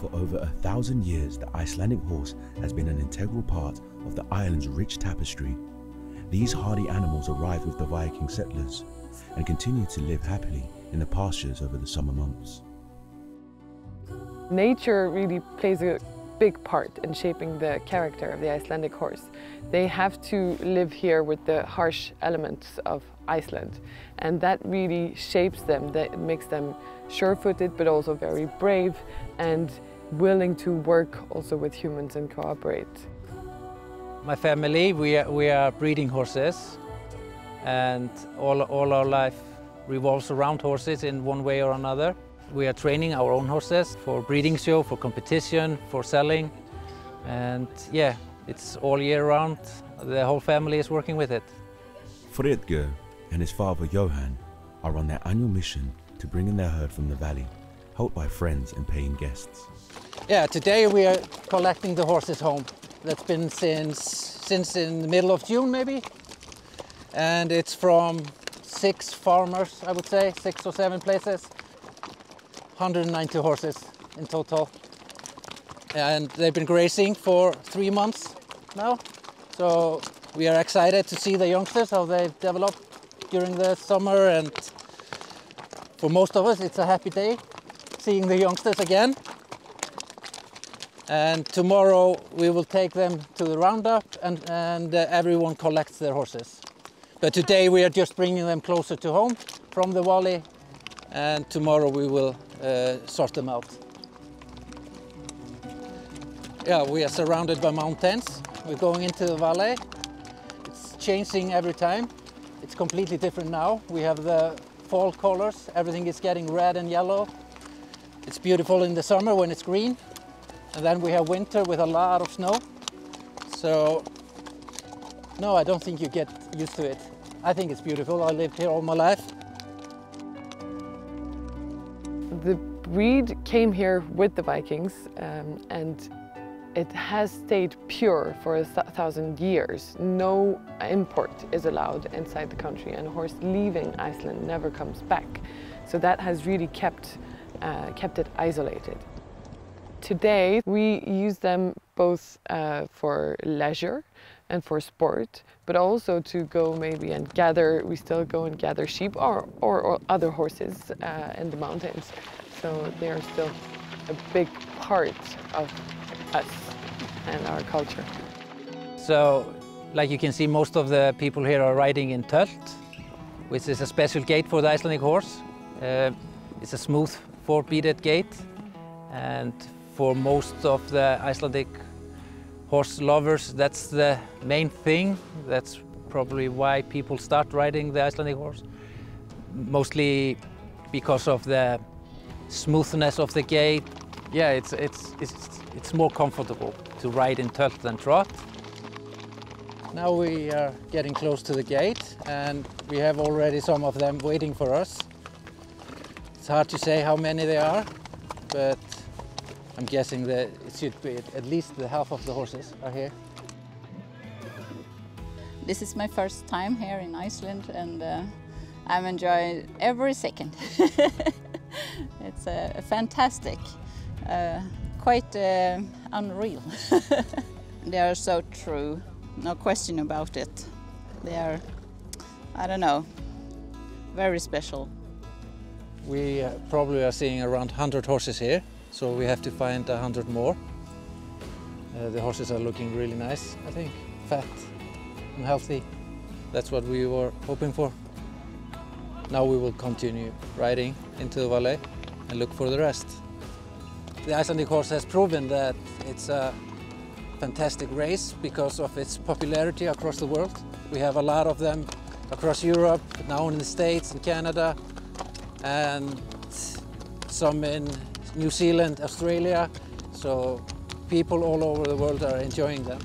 For over 1,000 years, the Icelandic horse has been an integral part of the island's rich tapestry. These hardy animals arrived with the Viking settlers and continue to live happily in the pastures over the summer months. Nature really plays a big part in shaping the character of the Icelandic horse. They have to live here with the harsh elements of Iceland, and that really shapes them. That makes them sure-footed, but also very brave and willing to work also with humans and cooperate. My family, we are breeding horses, and all our life revolves around horses in one way or another. We are training our own horses for breeding show, for competition, for selling, and yeah, it's all year round. The whole family is working with it. Friðgeir and his father Johan are on their annual mission to bring in their herd from the valley, helped by friends and paying guests. Yeah, today we are collecting the horses home. That's been since in the middle of June maybe, and it's from 6 farmers, I would say, 6 or 7 places. 190 horses in total, and they've been grazing for 3 months now. So we are excited to see the youngsters, how they develop during the summer, and for most of us it's a happy day seeing the youngsters again. And tomorrow we will take them to the roundup, and everyone collects their horses. But today we are just bringing them closer to home from the valley, and tomorrow we will sort them out. Yeah, we are surrounded by mountains. We're going into the valley. It's changing every time. It's completely different now. We have the fall colors. Everything is getting red and yellow. It's beautiful in the summer when it's green. And then we have winter with a lot of snow. So, no, I don't think you get used to it. I think it's beautiful. I lived here all my life. The breed came here with the Vikings, and it has stayed pure for 1,000 years. No import is allowed inside the country, and a horse leaving Iceland never comes back. So that has really kept it isolated. Today we use them both for leisure and for sport, but also to go maybe and gather. We still go and gather sheep or other horses in the mountains. So they are still a big part of us and our culture. So, like you can see, most of the people here are riding in tölt, which is a special gait for the Icelandic horse. It's a smooth 4-beaded gait, and for most of the Icelandic horse lovers, that's the main thing. That's probably why people start riding the Icelandic horse. Mostly because of the smoothness of the gait. Yeah, it's more comfortable to ride in tölt than trot. Now we are getting close to the gate, and we have already some of them waiting for us. It's hard to say how many there are, but I'm guessing that it should be at least the half of the horses are here. This is my first time here in Iceland, and I'm enjoying every second. It's fantastic, quite unreal. They are so true, no question about it. They are, I don't know, very special. We probably are seeing around 100 horses here, so we have to find 100 more. The horses are looking really nice, I think, fat and healthy. That's what we were hoping for. Now we will continue riding into the valley and look for the rest. The Icelandic horse has proven that it's a fantastic race because of its popularity across the world. We have a lot of them across Europe, now in the States and Canada, and some in New Zealand, Australia. So people all over the world are enjoying them.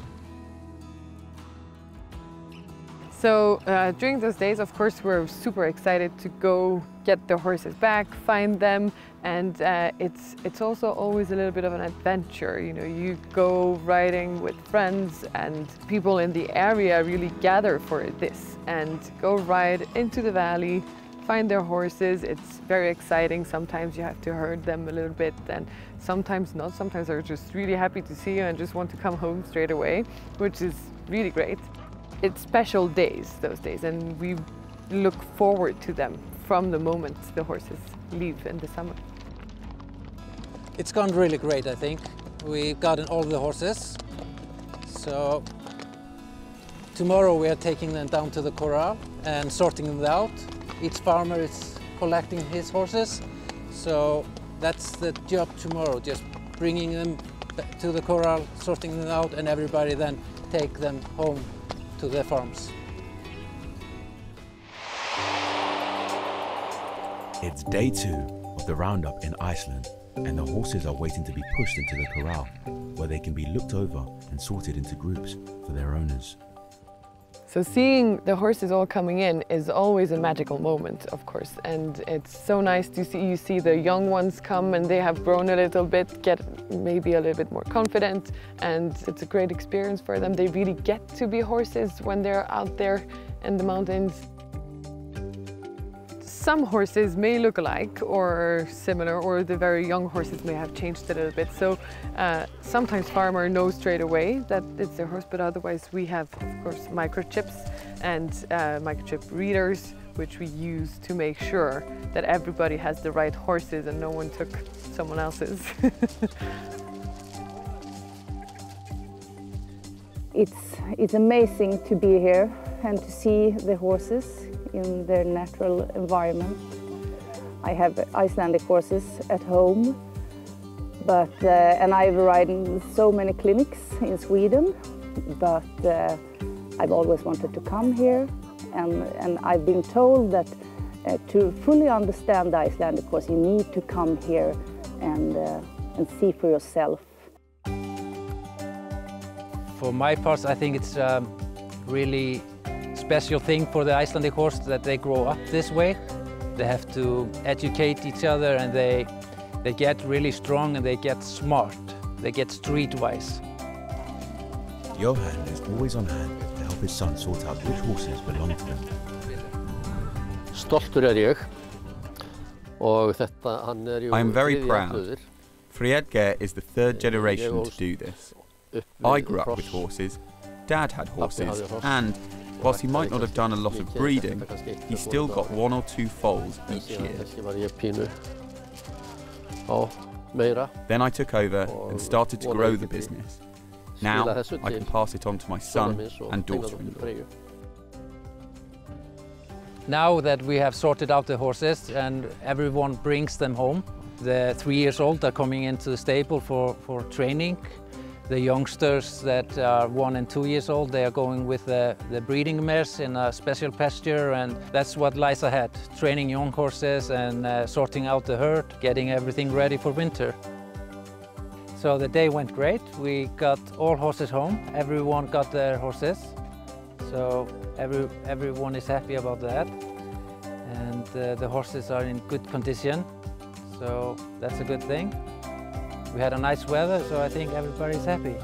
So during those days, of course, we're super excited to go get the horses back, find them, and it's also always a little bit of an adventure. You know, you go riding with friends, and people in the area really gather for this and go ride into the valley, find their horses. It's very exciting. Sometimes you have to herd them a little bit, and sometimes not. Sometimes they're just really happy to see you and just want to come home straight away, which is really great. It's special days, those days, and we look forward to them from the moment the horses leave in the summer. It's gone really great, I think. We've gotten all the horses. So tomorrow we are taking them down to the corral and sorting them out. Each farmer is collecting his horses. So that's the job tomorrow, just bringing them to the corral, sorting them out, and everybody then take them home to their farms. It's day 2 of the roundup in Iceland, and the horses are waiting to be pushed into the corral, where they can be looked over and sorted into groups for their owners. So seeing the horses all coming in is always a magical moment, of course, and it's so nice to see. You see the young ones come and they have grown a little bit, get maybe a little bit more confident, and it's a great experience for them. They really get to be horses when they're out there in the mountains. Some horses may look alike or similar, or the very young horses may have changed a little bit. So sometimes farmer knows straight away that it's their horse, but otherwise we have, of course, microchips and microchip readers, which we use to make sure that everybody has the right horses and no one took someone else's. It's amazing to be here and to see the horses in their natural environment. I have Icelandic horses at home, and I've ridden so many clinics in Sweden, but I've always wanted to come here, and I've been told that to fully understand the Icelandic horse, you need to come here and see for yourself. For my part, I think it's a really special thing for the Icelandic horse that they grow up this way. They have to educate each other, and they get really strong and they get smart. They get streetwise. Johan is always on hand to help his son sort out which horses belong to them. Stoltur ég og þetta hann jú I am very proud. Friedger is the 3rd generation to do this. I grew up with horses, Dad had horses, and whilst he might not have done a lot of breeding, he still got 1 or 2 foals each year. Then I took over and started to grow the business. Now I can pass it on to my son and daughter-in-law. Now that we have sorted out the horses and everyone brings them home, the 3 years old are coming into the stable for training. The youngsters that are 1 and 2 years old, they are going with the breeding mares in a special pasture, and that's what lies ahead. Training young horses and sorting out the herd, getting everything ready for winter. So the day went great. We got all horses home. Everyone got their horses. So everyone is happy about that. And the horses are in good condition. So that's a good thing. We had a nice weather, so I think everybody's happy.